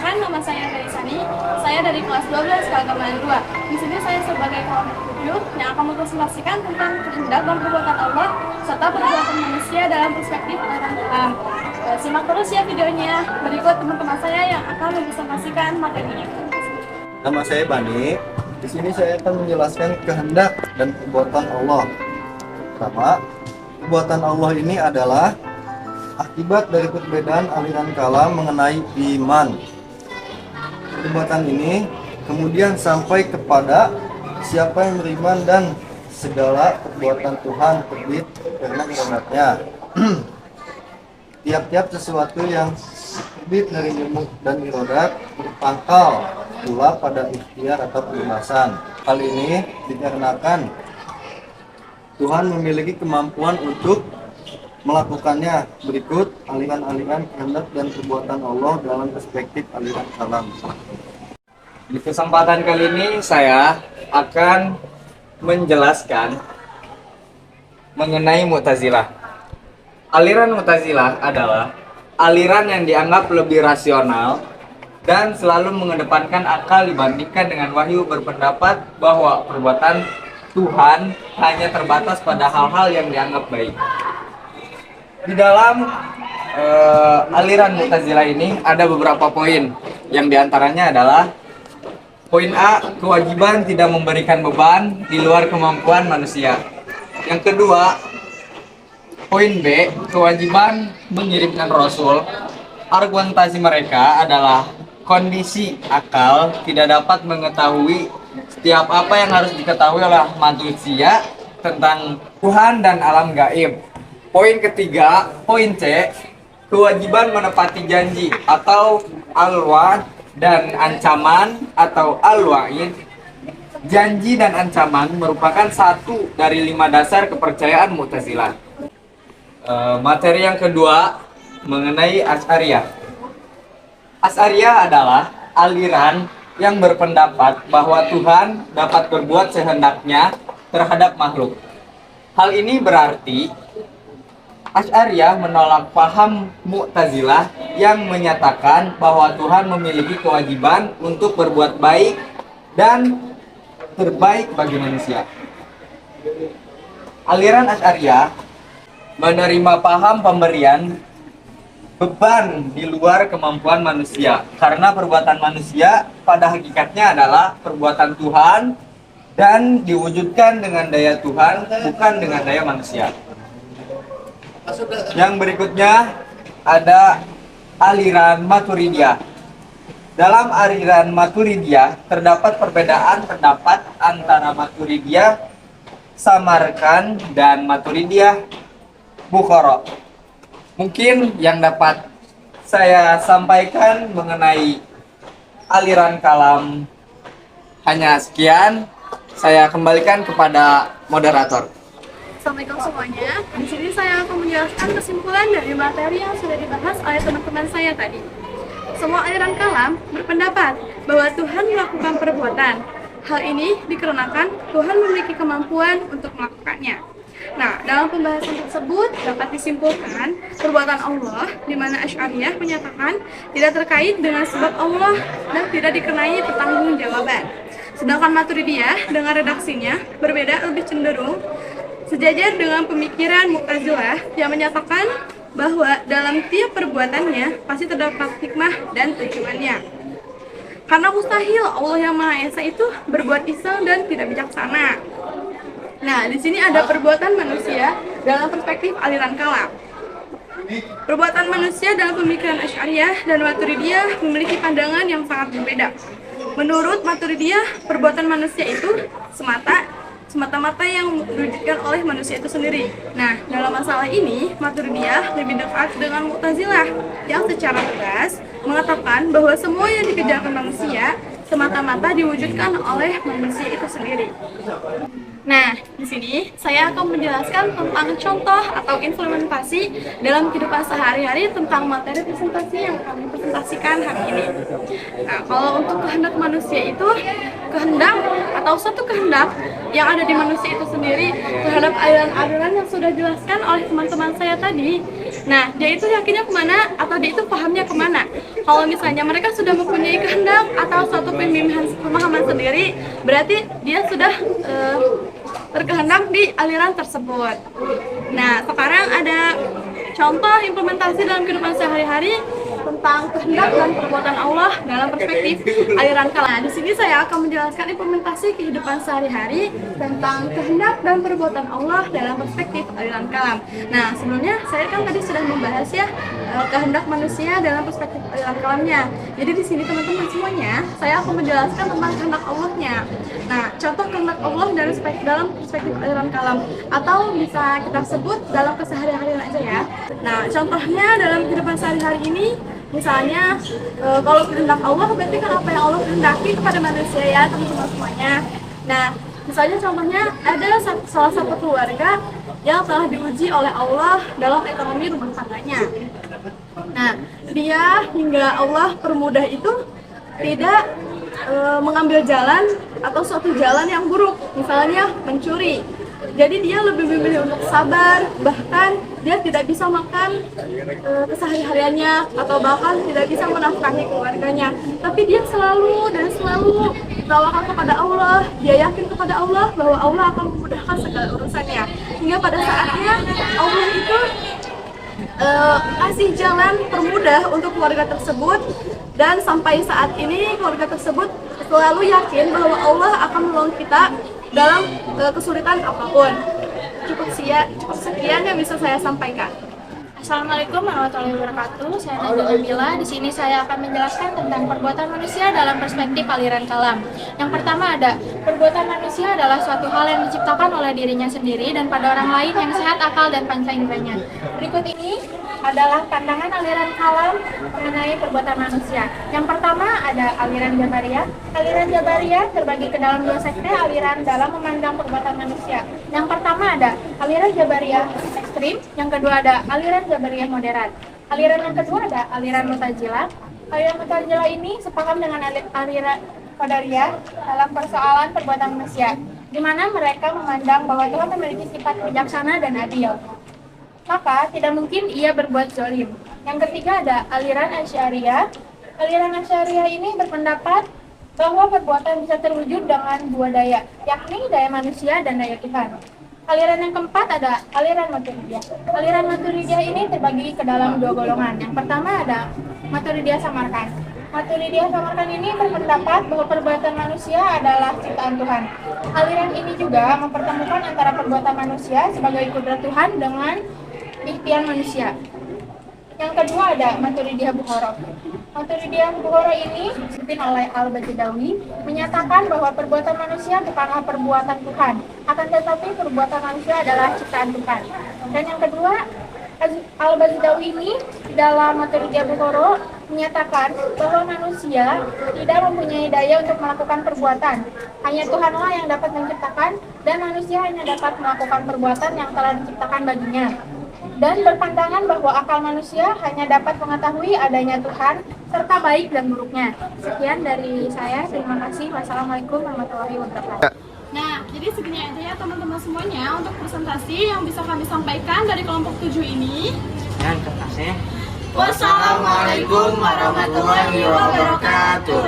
Perkenalkan, nama saya Gaisani. Saya dari kelas 12 keagamaan 2. Di sini saya sebagai kelompok 7 yang akan mempresentasikan tentang kehendak dan perbuatan Allah serta perbuatan manusia dalam perspektif aliran Quran. Simak terus ya videonya. Berikut teman-teman saya yang akan mempresentasikan materinya. Nama saya Bani. Di sini saya akan menjelaskan kehendak dan perbuatan Allah. Pertama, perbuatan Allah ini adalah akibat dari perbedaan aliran kalam mengenai iman. Perbuatan ini kemudian sampai kepada siapa yang beriman dan segala perbuatan Tuhan terbit karena kehendaknya. Tiap-tiap sesuatu yang terbit dari ilmu dan irodat berpangkal pula pada ikhtiar atau pelunasan. Hal ini dikarenakan Tuhan memiliki kemampuan untuk melakukannya. Berikut aliran-aliran kehendak dan perbuatan Allah dalam perspektif aliran kalam. Di kesempatan kali ini saya akan menjelaskan mengenai Mu'tazilah. Aliran Mu'tazilah adalah aliran yang dianggap lebih rasional dan selalu mengedepankan akal dibandingkan dengan wahyu, berpendapat bahwa perbuatan Tuhan hanya terbatas pada hal-hal yang dianggap baik. Di dalam aliran Mu'tazilah ini ada beberapa poin, yang diantaranya adalah poin A, kewajiban tidak memberikan beban di luar kemampuan manusia. Yang kedua, poin B, kewajiban mengirimkan Rasul. Argumentasi mereka adalah kondisi akal tidak dapat mengetahui setiap apa yang harus diketahui oleh manusia tentang Tuhan dan alam gaib. Poin ketiga, poin C, kewajiban menepati janji atau al-wa'd dan ancaman atau al-wa'id. Janji dan ancaman merupakan satu dari 5 dasar kepercayaan Mu'tazilah. Materi yang kedua mengenai Asy'ariyah. Asy'ariyah adalah aliran yang berpendapat bahwa Tuhan dapat berbuat sehendaknya terhadap makhluk. Hal ini berarti Asy'ariyah menolak paham Mu'tazilah yang menyatakan bahwa Tuhan memiliki kewajiban untuk berbuat baik dan terbaik bagi manusia. Aliran Asy'ariyah menerima paham pemberian beban di luar kemampuan manusia, karena perbuatan manusia pada hakikatnya adalah perbuatan Tuhan dan diwujudkan dengan daya Tuhan, bukan dengan daya manusia. Yang berikutnya ada aliran Maturidiyah. Dalam aliran Maturidiyah terdapat perbedaan pendapat antara Maturidiyah Samarkand dan Maturidiyah Bukhara. Mungkin yang dapat saya sampaikan mengenai aliran kalam hanya sekian. Saya kembalikan kepada moderator. Assalamualaikum semuanya. Di sini saya akan menjelaskan kesimpulan dari materi yang sudah dibahas oleh teman-teman saya tadi. Semua aliran kalam berpendapat bahwa Tuhan melakukan perbuatan. Hal ini dikarenakan Tuhan memiliki kemampuan untuk melakukannya. Nah, dalam pembahasan tersebut dapat disimpulkan perbuatan Allah, di mana Asy'ariyah menyatakan tidak terkait dengan sebab Allah dan tidak dikenai pertanggungjawaban. Sedangkan Maturidiyah dengan redaksinya berbeda, lebih cenderung sejajar dengan pemikiran Mu'tazilah yang menyatakan bahwa dalam tiap perbuatannya pasti terdapat hikmah dan tujuannya. Karena mustahil Allah yang Maha Esa itu berbuat iseng dan tidak bijaksana. Nah, di sini ada perbuatan manusia dalam perspektif aliran kalam. Perbuatan manusia dalam pemikiran Asy'ariyah dan Maturidiyah memiliki pandangan yang sangat berbeda. Menurut Maturidiyah, perbuatan manusia itu semata-mata yang diwujudkan oleh manusia itu sendiri. Nah, dalam masalah ini, Maturidiyah lebih dekat dengan Mu'tazilah yang secara tegas mengatakan bahwa semua yang dikerjakan manusia semata-mata diwujudkan oleh manusia itu sendiri. Nah, di sini saya akan menjelaskan tentang contoh atau implementasi dalam kehidupan sehari-hari tentang materi presentasi yang kami presentasikan hari ini. Nah, kalau untuk kehendak manusia itu, kehendak atau satu kehendak yang ada di manusia itu sendiri terhadap aliran-aliran yang sudah dijelaskan oleh teman-teman saya tadi, Nah, dia itu yakinnya kemana atau dia itu pahamnya kemana? Kalau misalnya mereka sudah mempunyai kehendak atau suatu pemahaman sendiri, berarti dia sudah berkehendak di aliran tersebut. Nah, sekarang ada contoh implementasi dalam kehidupan sehari-hari tentang kehendak dan perbuatan Allah dalam perspektif aliran kalam. Nah, di sini saya akan menjelaskan implementasi kehidupan sehari-hari tentang kehendak dan perbuatan Allah dalam perspektif aliran kalam. Nah, sebelumnya saya kan tadi sudah membahas ya kehendak manusia dalam perspektif aliran kalamnya. Jadi di sini teman-teman semuanya, saya akan menjelaskan tentang kehendak Allahnya. Nah, contoh kehendak Allah dalam perspektif aliran kalam atau bisa kita sebut dalam keseharian aja ya. Nah, contohnya dalam kehidupan sehari-hari ini, misalnya kalau kehendak Allah berarti kan apa yang Allah kehendaki kepada manusia ya teman-teman semuanya. Nah, misalnya contohnya ada salah satu keluarga yang telah diuji oleh Allah dalam ekonomi rumah tangganya. Nah, dia hingga Allah permudah itu tidak mengambil jalan atau suatu jalan yang buruk, misalnya mencuri. Jadi dia lebih memilih untuk sabar, bahkan dia tidak bisa makan kesehari-hariannya atau bahkan tidak bisa menafkahi keluarganya. Tapi dia selalu bertawakal kepada Allah. Dia yakin kepada Allah bahwa Allah akan memudahkan segala urusannya. Hingga pada saatnya Allah itu kasih jalan permudah untuk keluarga tersebut, dan sampai saat ini keluarga tersebut selalu yakin bahwa Allah akan menolong kita dalam kesulitan apapun. Cukup sekian yang bisa saya sampaikan. Assalamualaikum warahmatullahi wabarakatuh. Saya Najwa Mila. Di sini saya akan menjelaskan tentang perbuatan manusia dalam perspektif aliran kalam. Yang pertama ada perbuatan manusia adalah suatu hal yang diciptakan oleh dirinya sendiri dan pada orang lain yang sehat akal dan panca inderanya. Berikut ini adalah pandangan aliran kalam mengenai perbuatan manusia. Yang pertama ada aliran Jabariyah. Aliran Jabariyah terbagi ke dalam dua sekte aliran dalam memandang perbuatan manusia. Yang pertama ada aliran Jabariyah ekstrim, yang kedua ada aliran Jabariyah moderat. Aliran yang kedua ada aliran Mu'tazilah. Aliran Mu'tazilah ini sepaham dengan aliran Qadariyah dalam persoalan perbuatan manusia, di mana mereka memandang bahwa Tuhan memiliki sifat bijaksana dan adil, maka tidak mungkin ia berbuat zalim. Yang ketiga ada aliran Asy'ariyah. Aliran Asy'ariyah ini berpendapat bahwa perbuatan bisa terwujud dengan dua daya, yakni daya manusia dan daya Tuhan. Aliran yang keempat ada aliran Maturidiyah. Aliran Maturidiyah ini terbagi ke dalam dua golongan. Yang pertama ada Maturidiyah Samarkand. Maturidiyah Samarkand ini berpendapat bahwa perbuatan manusia adalah ciptaan Tuhan. Aliran ini juga mempertemukan antara perbuatan manusia sebagai kudrat Tuhan dengan ikhtiar manusia. Yang kedua ada Maturidiyah Bukhara. Maturidiyah Bukhara ini dipimpin oleh Al-Bajdawi menyatakan bahwa perbuatan manusia bukanlah perbuatan Tuhan, akan tetapi perbuatan manusia adalah ciptaan Tuhan. Dan yang kedua, Al-Bajdawi ini dalam Maturidiyah Bukhara menyatakan bahwa manusia tidak mempunyai daya untuk melakukan perbuatan. Hanya Tuhanlah yang dapat menciptakan, dan manusia hanya dapat melakukan perbuatan yang telah diciptakan baginya. Dan berpandangan bahwa akal manusia hanya dapat mengetahui adanya Tuhan serta baik dan buruknya. Sekian dari saya, terima kasih. Wassalamualaikum warahmatullahi wabarakatuh. Nah, jadi segini aja ya teman-teman semuanya untuk presentasi yang bisa kami sampaikan dari kelompok 7 ini. Dan kertasnya. Wassalamualaikum warahmatullahi wabarakatuh.